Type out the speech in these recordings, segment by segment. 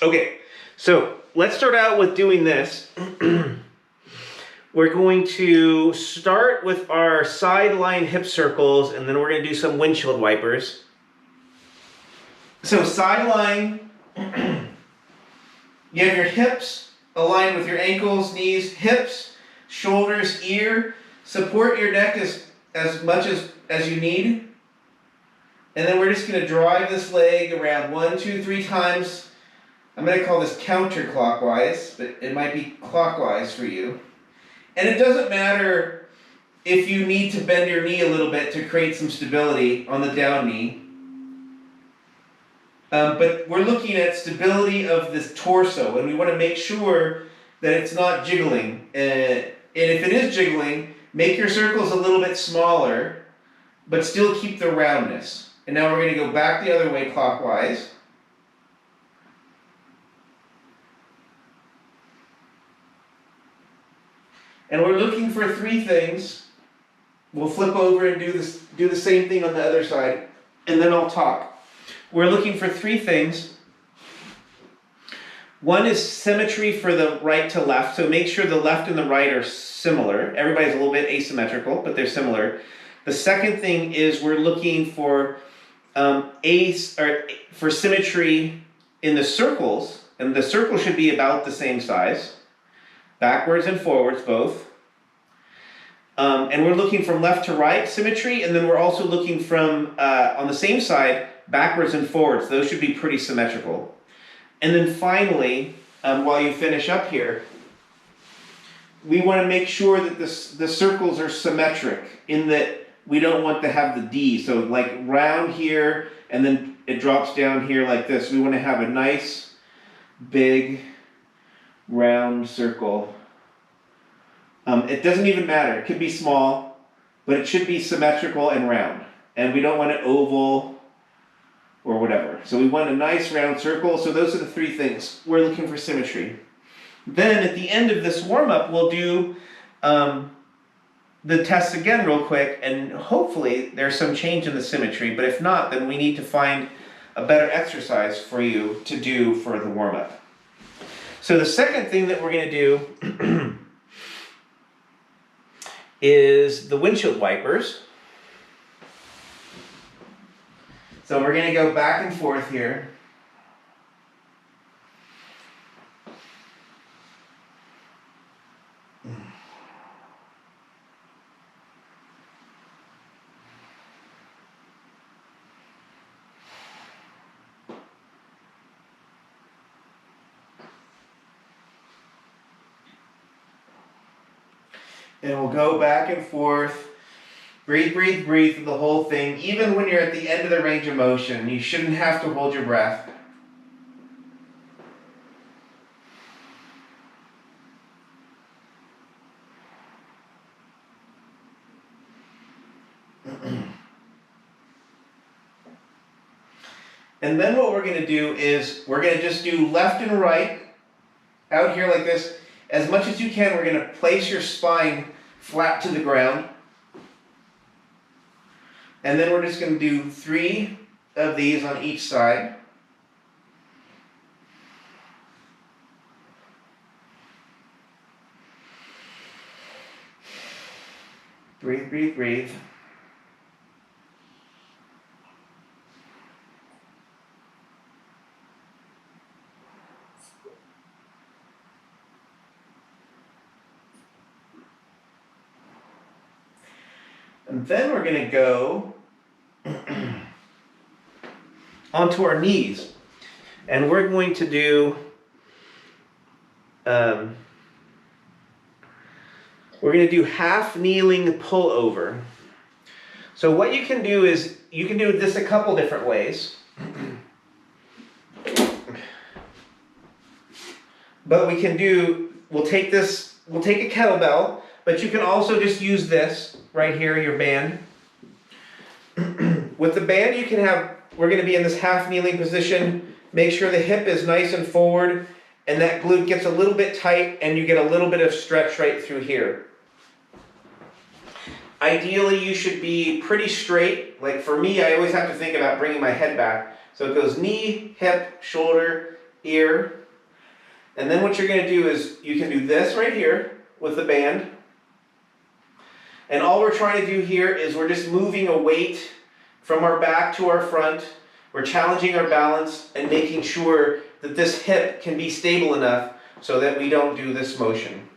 Okay, so let's start out with doing this. We're going to start with our sideline hip circles, and then we're going to do some windshield wipers. So sideline, you have your hips aligned with your ankles, knees, hips, shoulders, ear. Support your neck as much as you need. And then we're just going to drive this leg around 1, 2, 3 times. I'm going to call this counterclockwise, but it might be clockwise for you. And it doesn't matter if you need to bend your knee a little bit to create some stability on the down knee. But we're looking at stability of this torso, and we want to make sure that it's not jiggling. And if it is jiggling, make your circles a little bit smaller, but still keep the roundness. And now we're going to go back the other way clockwise. And we're looking for 3 things. We'll flip over and do the same thing on the other side, and then I'll talk. We're looking for 3 things. One is symmetry for the right to left, so make sure the left and the right are similar. Everybody's a little bit asymmetrical, but they're similar. The second thing is we're looking for for symmetry in the circles, and the circle should be about the same size. Backwards and forwards both. And we're looking from left to right symmetry, and then we're also looking from, on the same side, backwards and forwards. Those should be pretty symmetrical. And then finally, while you finish up here, we want to make sure that the circles are symmetric in that we don't want to have the D. So like round here, and then it drops down here like this. We want to have a nice, big, round circle. It doesn't even matter. It could be small, but it should be symmetrical and round. And we don't want an oval or whatever. So we want a nice round circle. So those are the 3 things. We're looking for symmetry. Then at the end of this warm-up, we'll do the tests again real quick, and hopefully there's some change in the symmetry. But if not, then we need to find a better exercise for you to do for the warm-up. So the second thing that we're going to do is the windshield wipers. So we're going to go back and forth here. And we'll go back and forth. Breathe, breathe, breathe through the whole thing. Even when you're at the end of the range of motion, you shouldn't have to hold your breath. And then what we're going to do is we're going to just do left and right out here like this. As much as you can, we're going to place your spine flat to the ground. And then we're just going to do 3 of these on each side. Breathe, breathe, breathe. And then we're going to go onto our knees. And we're going to do, we're going to do half kneeling pull over. So what you can do is, you can do this a couple different ways. But we can do, we'll take a kettlebell, but you can also just use this right here, your band. With the band, you can have, we're going to be in this half kneeling position. Make sure the hip is nice and forward, and that glute gets a little bit tight, and you get a little bit of stretch right through here. Ideally, you should be pretty straight. Like for me, I always have to think about bringing my head back. So it goes knee, hip, shoulder, ear. And then what you're going to do is you can do this right here with the band. And all we're trying to do here is we're just moving a weight from our back to our front. We're challenging our balance and making sure that this hip can be stable enough so that we don't do this motion.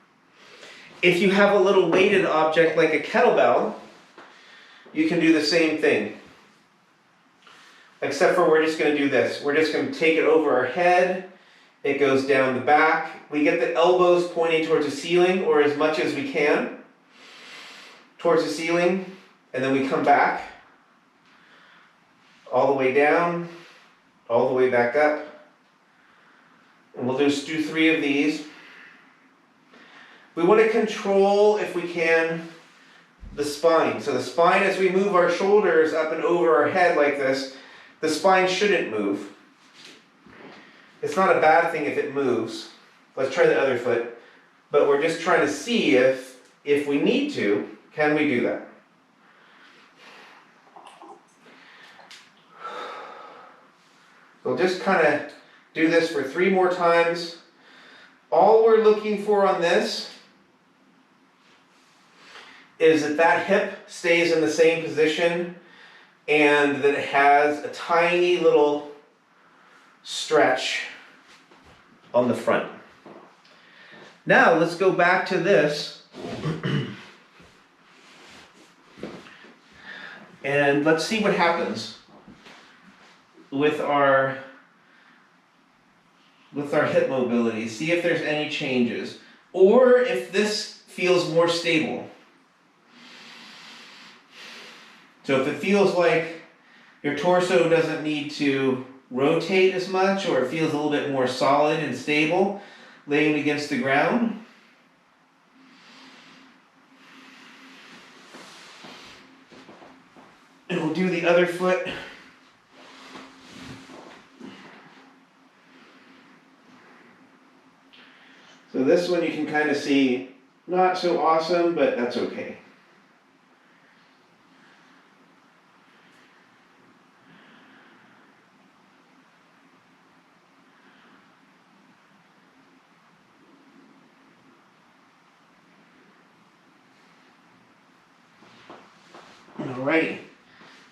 If you have a little weighted object like a kettlebell, you can do the same thing. Except for we're just going to do this. We're just going to take it over our head. It goes down the back. We get the elbows pointing towards the ceiling, or as much as we can towards the ceiling, and then we come back all the way down, all the way back up. And we'll just do 3 of these. We want to control, if we can, the spine. So the spine, as we move our shoulders up and over our head like this, the spine shouldn't move. It's not a bad thing if it moves. Let's try the other foot. But we're just trying to see if we need to, can we do that? We'll just kind of do this for 3 more times. All we're looking for on this is that that hip stays in the same position and that it has a tiny little stretch on the front. Now let's go back to this and let's see what happens with our hip mobility. See if there's any changes or if this feels more stable. So if it feels like your torso doesn't need to rotate as much, or it feels a little bit more solid and stable laying against the ground, and we'll do the other foot. So this one you can kind of see not so awesome, but that's okay. Alrighty.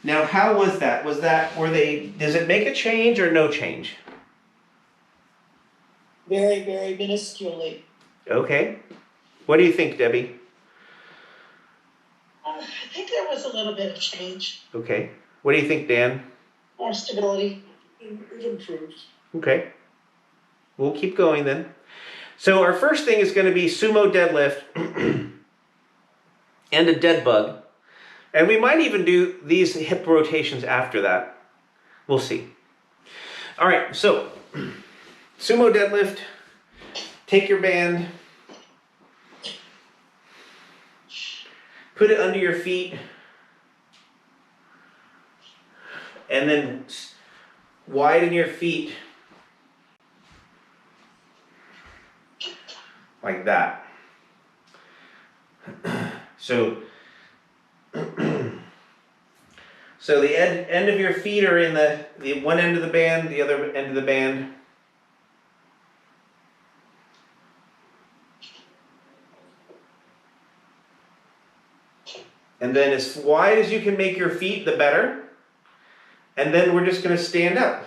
Now, how was that? Does it make a change or no change? Very, very minusculely. Okay. What do you think, Debbie? I think there was a little bit of change. Okay. What do you think, Dan? More stability. It improves. Okay. We'll keep going then. So our first thing is going to be sumo deadlift and a dead bug. And we might even do these hip rotations after that. We'll see. All right, so sumo deadlift. Take your band. Put it under your feet. And then widen your feet like that. So the end of your feet are in the one end of the band, the other end of the band. And then as wide as you can make your feet, the better. And then we're just going to stand up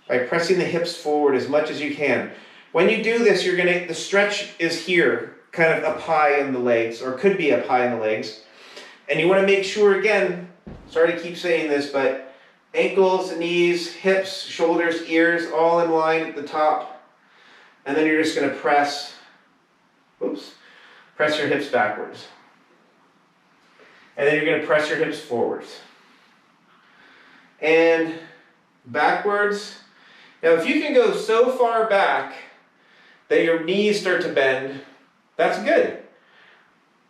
by pressing the hips forward as much as you can. When you do this, the stretch is here, kind of up high in the legs, or could be up high in the legs. And you want to make sure, again, sorry to keep saying this, but ankles, knees, hips, shoulders, ears, all in line at the top. And then you're just going to press your hips backwards. And then you're going to press your hips forwards. And backwards. Now if you can go so far back that your knees start to bend, that's good.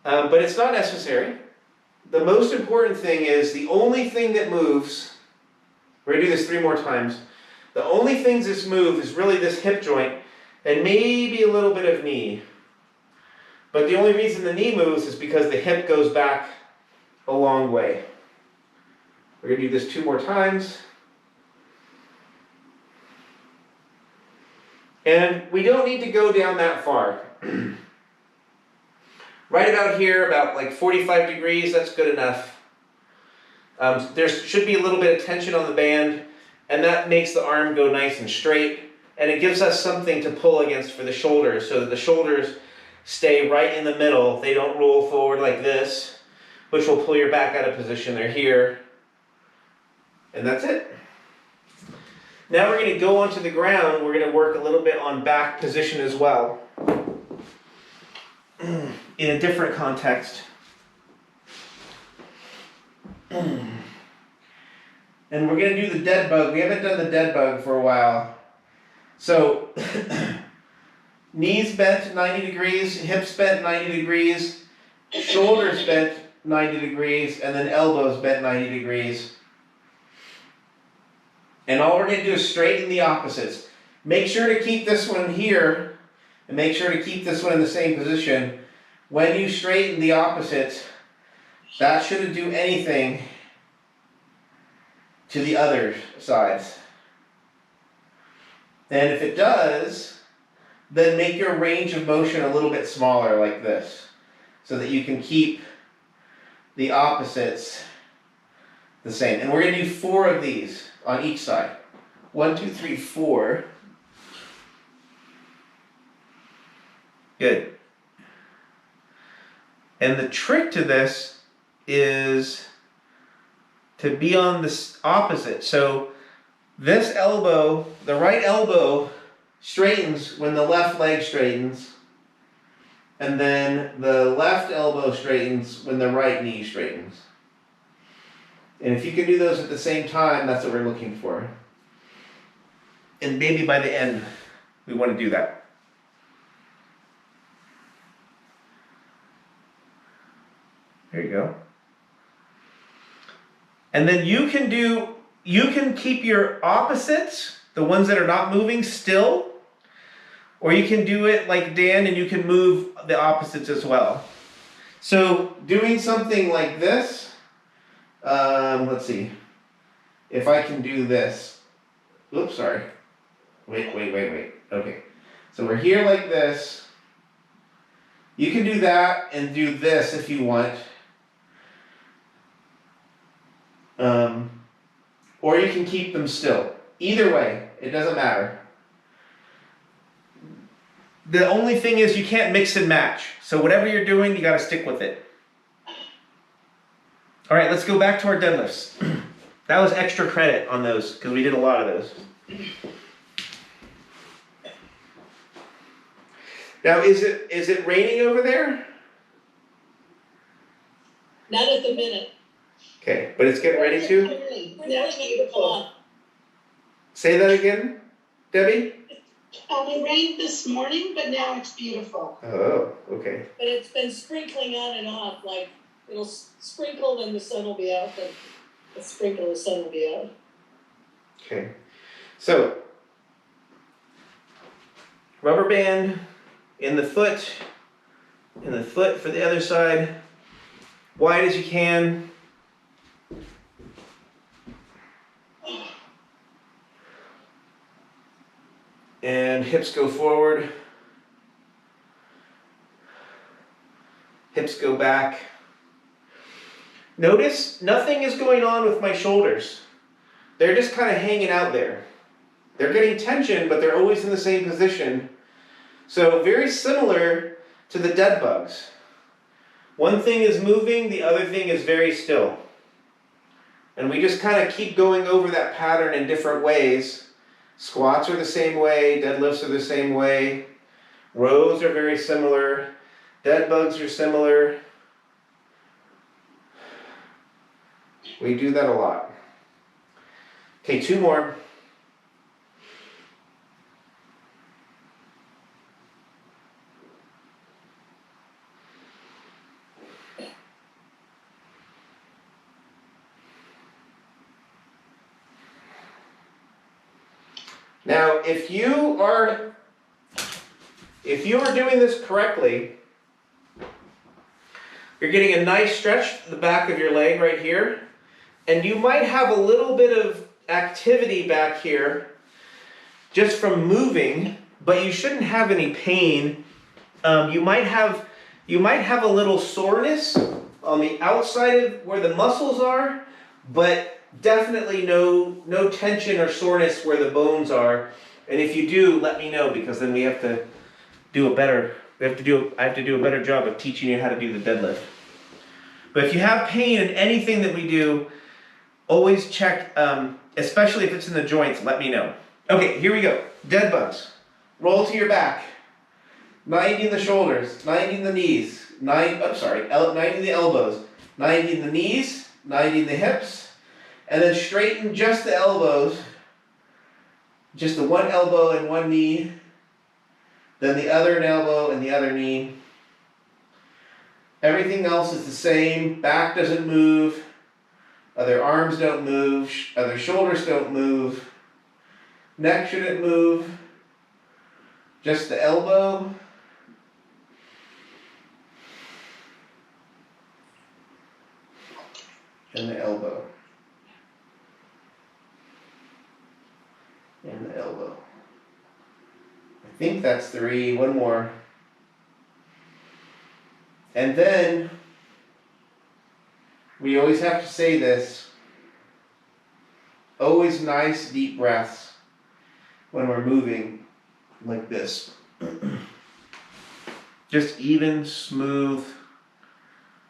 But it's not necessary. The most important thing is the only thing that moves, we're going to do this 3 more times, the only things that move is really this hip joint and maybe a little bit of knee. But the only reason the knee moves is because the hip goes back a long way. We're going to do this 2 more times. And we don't need to go down that far. Right about here, about like 45 degrees, that's good enough. There should be a little bit of tension on the band, and that makes the arm go nice and straight, and it gives us something to pull against for the shoulders, so that the shoulders stay right in the middle. They don't roll forward like this, which will pull your back out of position. They're here, and that's it. Now we're going to go onto the ground. We're going to work a little bit on back position as well, in a different context. And we're going to do the dead bug. We haven't done the dead bug for a while. So, knees bent 90 degrees, hips bent 90 degrees, shoulders bent 90 degrees, and then elbows bent 90 degrees. And all we're going to do is straighten the opposites. Make sure to keep this one here, and make sure to keep this one in the same position. When you straighten the opposites, that shouldn't do anything to the other sides. And if it does, then make your range of motion a little bit smaller like this, so that you can keep the opposites the same. And we're going to do 4 of these on each side. 1, 2, 3, 4. Good. And the trick to this is to be on the opposite. So this elbow, the right elbow straightens when the left leg straightens, and then the left elbow straightens when the right knee straightens. And if you can do those at the same time, that's what we're looking for. And maybe by the end, we want to do that. There you go. And then you can keep your opposites, the ones that are not moving, still, or you can do it like Dan and you can move the opposites as well. So doing something like this, let's see, if I can do this. Oops, sorry. Wait. Okay. So we're here like this. You can do that and do this if you want. Or you can keep them still. Either way, it doesn't matter. The only thing is you can't mix and match. So whatever you're doing, you gotta stick with it. All right, let's go back to our deadlifts. That was extra credit on those because we did a lot of those. Now, is it raining over there? Not at the minute. Okay, but it's getting ready to? Now it's beautiful. Say that again, Debbie? It rained this morning, but now it's beautiful. Oh, okay. But it's been sprinkling on and off, like it'll sprinkle and the sun will be out, then the sprinkle, the sun will be out. Okay, so rubber band in the foot for the other side, wide as you can. And hips go forward, hips go back. Notice nothing is going on with my shoulders. They're just kind of hanging out there. They're getting tension, but they're always in the same position. So very similar to the dead bugs. One thing is moving, the other thing is very still. And we just kind of keep going over that pattern in different ways. Squats are the same way, deadlifts are the same way, rows are very similar, dead bugs are similar. We do that a lot. Okay, 2 more. Now, if you are doing this correctly, you're getting a nice stretch to the back of your leg right here, and you might have a little bit of activity back here just from moving, but you shouldn't have any pain. You might have a little soreness on the outside of where the muscles are, but definitely no tension or soreness where the bones are. And if you do, let me know, because then I have to do a better job of teaching you how to do the deadlift. But if you have pain in anything that we do, always check, especially if it's in the joints, let me know. Okay, here we go. Dead bugs. Roll to your back. 90 in the shoulders, 90 in the knees, 90 in the elbows, 90 in the knees, 90 in the hips, and then straighten just the elbows, just the one elbow and one knee, then the other elbow and the other knee. Everything else is the same. Back doesn't move, other arms don't move, other shoulders don't move, neck shouldn't move, just the elbow. And the elbow. And the elbow. I think that's 3. One more. And then, we always have to say this, always nice deep breaths when we're moving like this. Just even, smooth,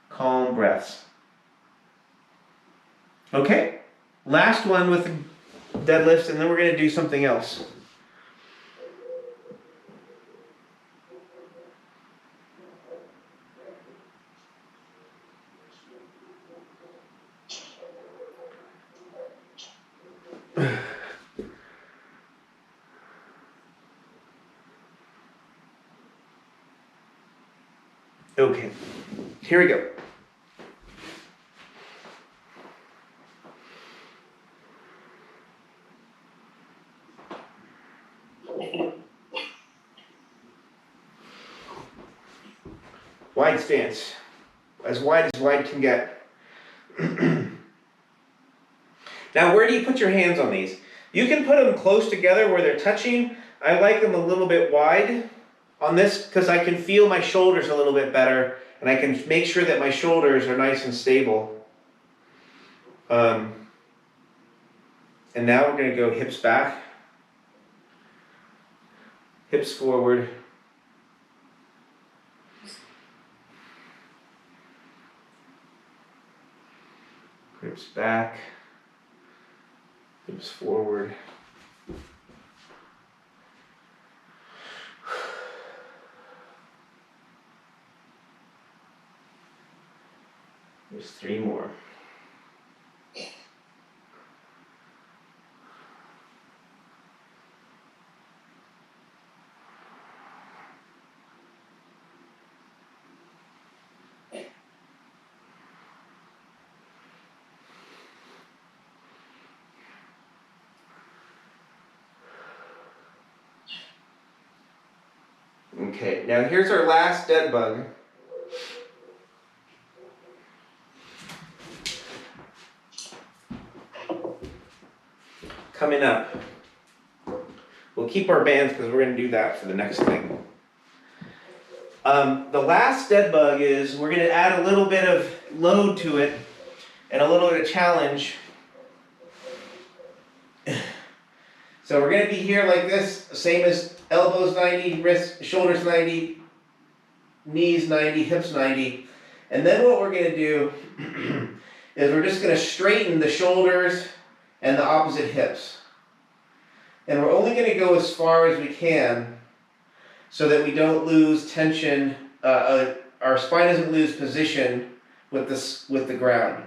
calm breaths. Okay, last one with deadlifts, and then we're going to do something else. Okay, here we go. Wide stance, as wide can get. Now, where do you put your hands on these? You can put them close together where they're touching. I like them a little bit wide on this because I can feel my shoulders a little bit better, and I can make sure that my shoulders are nice and stable. And now we're going to go hips back, hips forward. Hips back, hips forward. There's 3 more. Okay, now here's our last dead bug. Coming up. We'll keep our bands because we're going to do that for the next thing. The last dead bug is we're going to add a little bit of load to it and a little bit of challenge. So we're going to be here like this, same as elbows 90, wrists, shoulders 90, knees 90, hips 90. And then what we're going to do is we're just going to straighten the shoulders and the opposite hips. And we're only going to go as far as we can so that we don't lose tension, our spine doesn't lose position with the ground.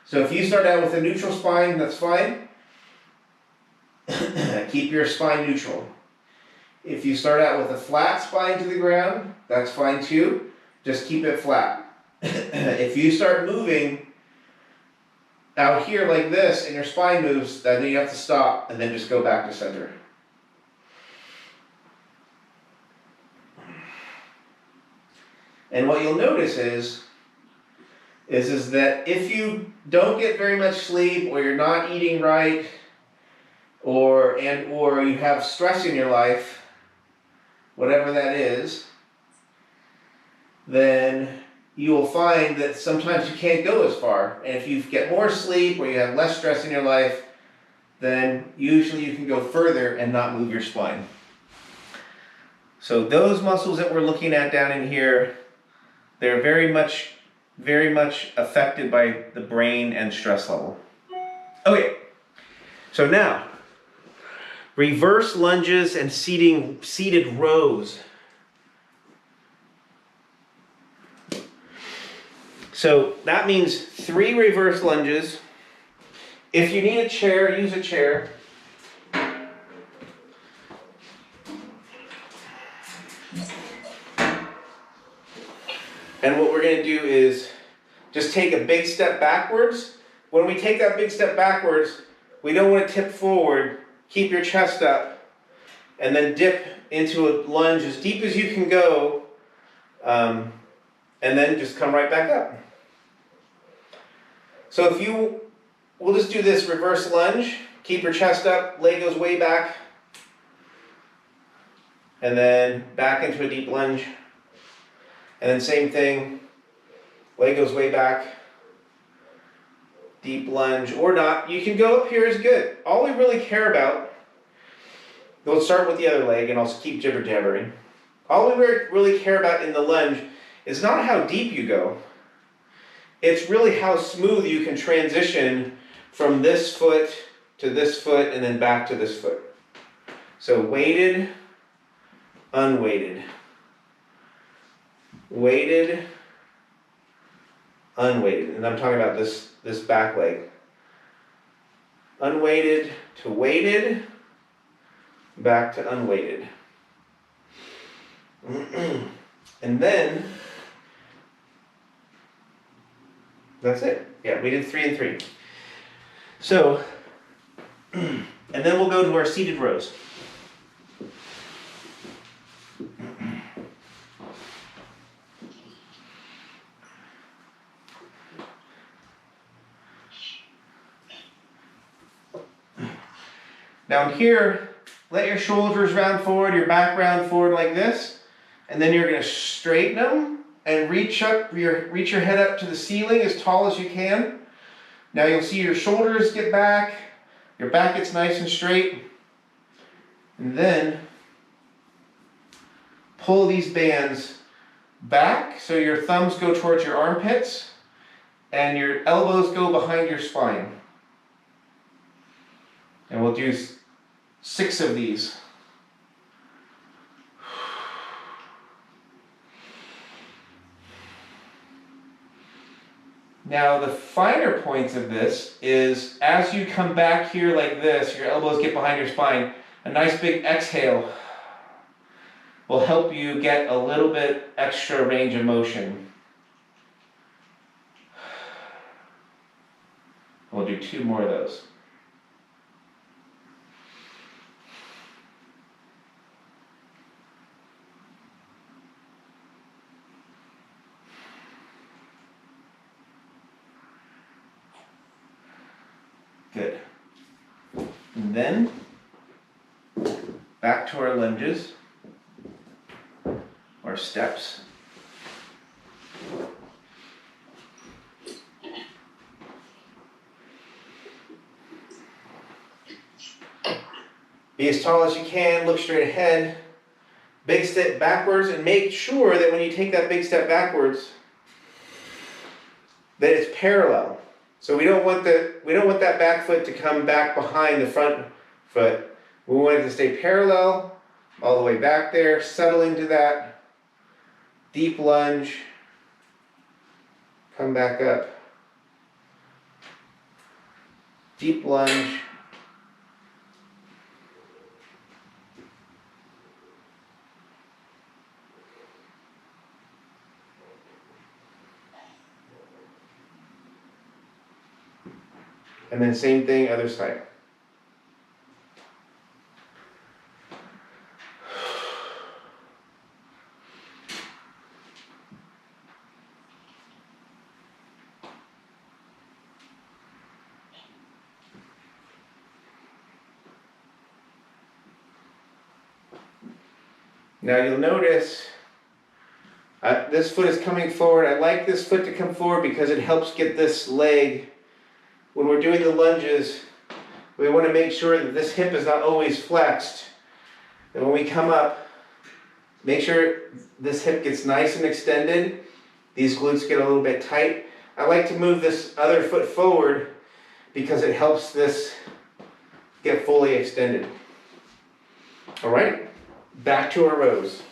So if you start out with a neutral spine, that's fine. Keep your spine neutral. If you start out with a flat spine to the ground, that's fine too. Just keep it flat. If you start moving out here like this and your spine moves, then you have to stop and then just go back to center. And what you'll notice is that if you don't get very much sleep, or you're not eating right, or you have stress in your life, whatever that is, then you will find that sometimes you can't go as far. And if you get more sleep or you have less stress in your life, then usually you can go further and not move your spine. So those muscles that we're looking at down in here, they're very much affected by the brain and stress level. Okay, so now, reverse lunges and seated rows. So that means 3 reverse lunges. If you need a chair, use a chair. And what we're going to do is just take a big step backwards. When we take that big step backwards, we don't want to tip forward. Keep your chest up and then dip into a lunge as deep as you can go, and then just come right back up. So we'll just do this reverse lunge. Keep your chest up, leg goes way back, and then back into a deep lunge. And then same thing, leg goes way back, deep lunge or not. You can go up here is good. All we really care about, we'll start with the other leg and I'll keep jibber jabbering. All we really care about in the lunge is not how deep you go. It's really how smooth you can transition from this foot to this foot and then back to this foot. So weighted, unweighted. Weighted, unweighted, and I'm talking about this back leg. Unweighted to weighted, back to unweighted. And then, that's it. Yeah, we did 3 and 3. So, and then we'll go to our seated rows. Down here, let your shoulders round forward, your back round forward like this, and then you're going to straighten them and reach your head up to the ceiling as tall as you can. Now you'll see your shoulders get back, your back gets nice and straight, and then pull these bands back so your thumbs go towards your armpits and your elbows go behind your spine. And we'll do 6 of these. Now the finer points of this is as you come back here like this, your elbows get behind your spine, a nice big exhale will help you get a little bit extra range of motion. We'll do 2 more of those. Good. And then back to our lunges, or steps. Be as tall as you can, look straight ahead. Big step backwards, and make sure that when you take that big step backwards, that it's parallel. So we don't want that back foot to come back behind the front foot. We want it to stay parallel all the way back there. Settle into that deep lunge. Come back up. Deep lunge. And then same thing, other side. Now you'll notice this foot is coming forward. I like this foot to come forward because it helps get this leg, when we're doing the lunges, we want to make sure that this hip is not always flexed. And when we come up, make sure this hip gets nice and extended. These glutes get a little bit tight. I like to move this other foot forward because it helps this get fully extended. All right, back to our rows.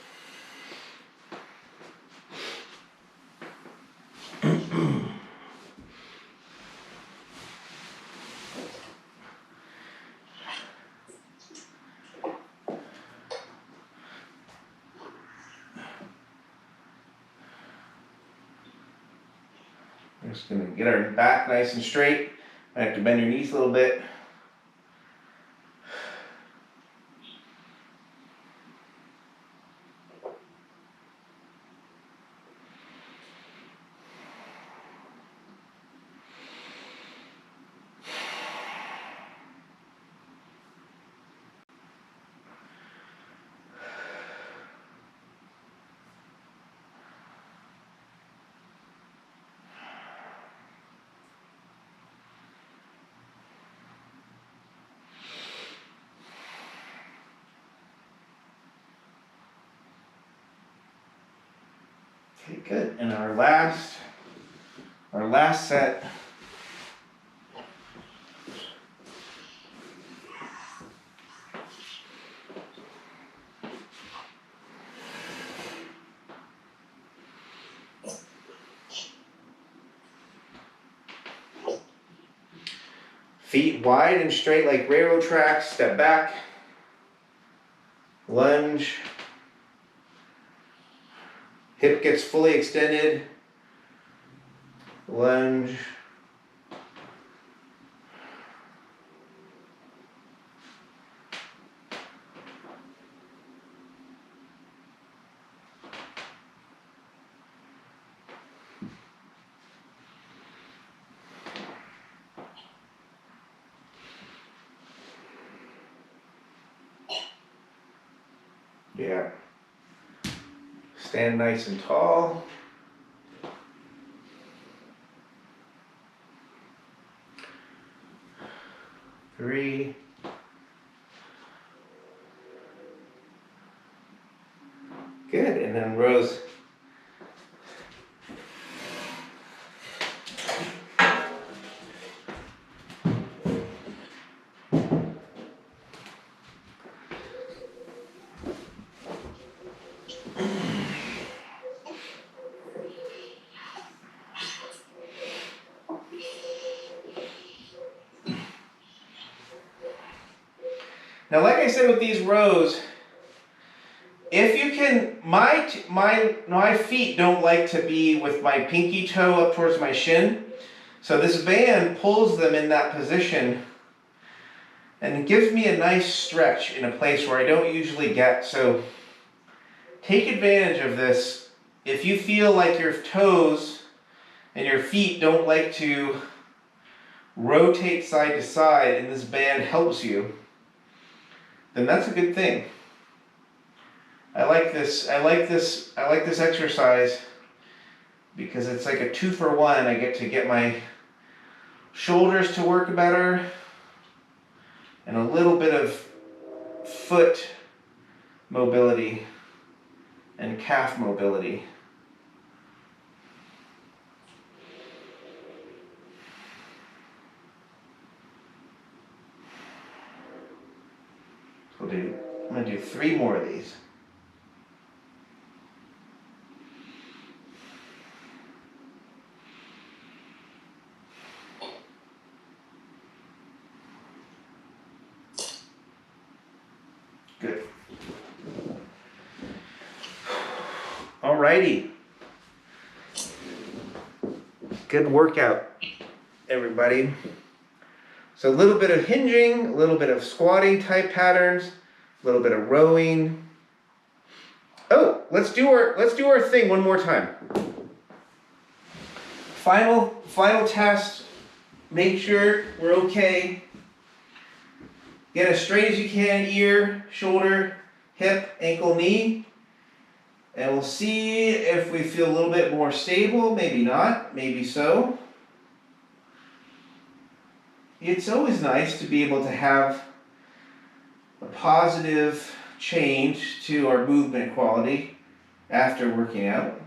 We're just going to get our back nice and straight. I have to bend your knees a little bit. Okay, good. And our last set. Feet wide and straight like railroad tracks. Step back. Lunge. Hip gets fully extended. Lunge. Yeah. Stand nice and tall. Three. Good, and then rows. Now, like I said with these rows, if you can, my feet don't like to be with my pinky toe up towards my shin. So this band pulls them in that position and it gives me a nice stretch in a place where I don't usually get. So take advantage of this. If you feel like your toes and your feet don't like to rotate side to side and this band helps you, then that's a good thing. I like this exercise because it's like a 2-for-1. I get to get my shoulders to work better and a little bit of foot mobility and calf mobility. I'm going to do 3 more of these. Good. Alrighty. Good workout, everybody. So a little bit of hinging, a little bit of squatting type patterns, a little bit of rowing. Oh, let's do our thing one more time. Final test. Make sure we're okay. Get as straight as you can, ear, shoulder, hip, ankle, knee. And we'll see if we feel a little bit more stable, maybe not, maybe so. It's always nice to be able to have a positive change to our movement quality after working out.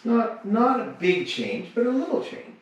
Not a big change, but a little change.